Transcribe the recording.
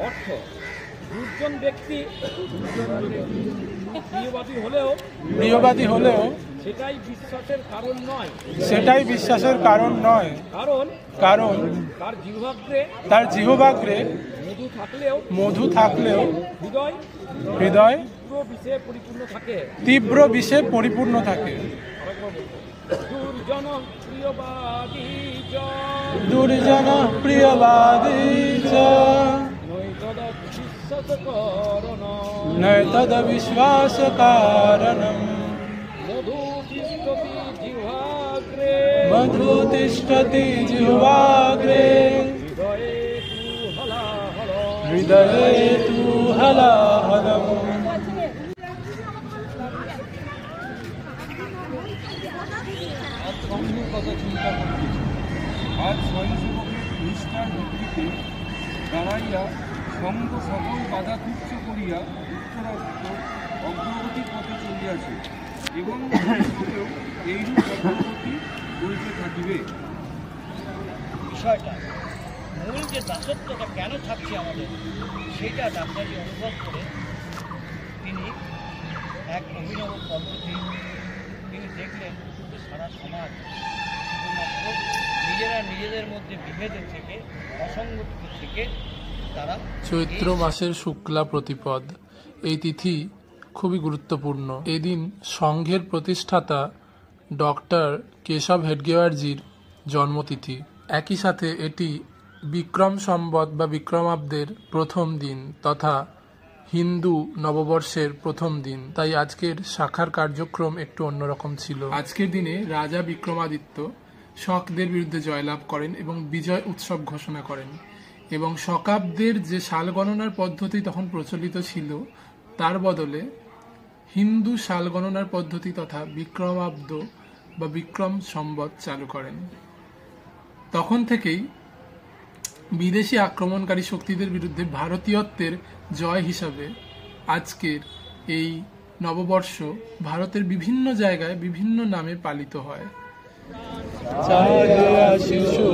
অর্থ দুজন ব্যক্তি প্রিয়বাদী হলেও সেটাই বিশ্বাসের কারণ নয়। কারণ তার জিহ্বাগ্রে মধু থাকলেও হৃদয় তীব্র বিষে পরিপূর্ণ থাকে। দুর্জন প্রিয়বাদী চ নয় তদ বিশ্বাস কারণম মধু তিষ্ঠতি জিহ্বাগ্রে হৃদয়ে তু হলাহলম। কথা চিন্তা করিতেছি, আজ স্বয়ংসেবকের নিষ্ঠার ভিত্তিতে দাঁড়াইয়া সঙ্গ সকল বাধা তুচ্ছ করিয়া উত্তরোত্তর অগ্রগতির পথে চলিয়াছে এবং ভবিষ্যতেও এইরূপ অগ্রগতি করিতে থাকিবে। বিষয়টা মূল যে দাসত্বটা কেন থাকছে আমাদের, সেটা ডাক্তারজি অনুভব করে তিনি এক অভিনব পদ্ধতি তিনি দেখলেন যে সারা সমাজ শুধুমাত্র নিজেদের মধ্যে বিভেদের থেকে, অসঙ্গতি থেকে তারা চৈত্র মাসের শুক্লা প্রতিপদ এই তিথি খুবই গুরুত্বপূর্ণ। এদিন সংঘের প্রতিষ্ঠাতা ডক্টর কেশব হেডগেওয়ারজির জন্মতিথি। একই সাথে এটি বিক্রম সম্বত বা বিক্রমাব্দের প্রথম দিন তথা হিন্দু নববর্ষের প্রথম দিন, তাই আজকের শাখার কার্যক্রম একটু অন্যরকম ছিল। আজকের দিনে রাজা বিক্রমাদিত্য শকদের বিরুদ্ধে জয়লাভ করেন এবং বিজয় উৎসব ঘোষণা করেন এবং শকাব্দের যে সাল গণনার পদ্ধতি তখন প্রচলিত ছিল তার বদলে হিন্দু সাল গণনার পদ্ধতি তথা বিক্রমাব্দ বা বিক্রম সম্বত চালু করেন। তখন থেকেই বিদেশি আক্রমণকারী শক্তিদের বিরুদ্ধে ভারতীয়ত্বের জয় হিসাবে আজকের এই নববর্ষ ভারতের বিভিন্ন জায়গায় বিভিন্ন নামে পালিত হয়। শিশু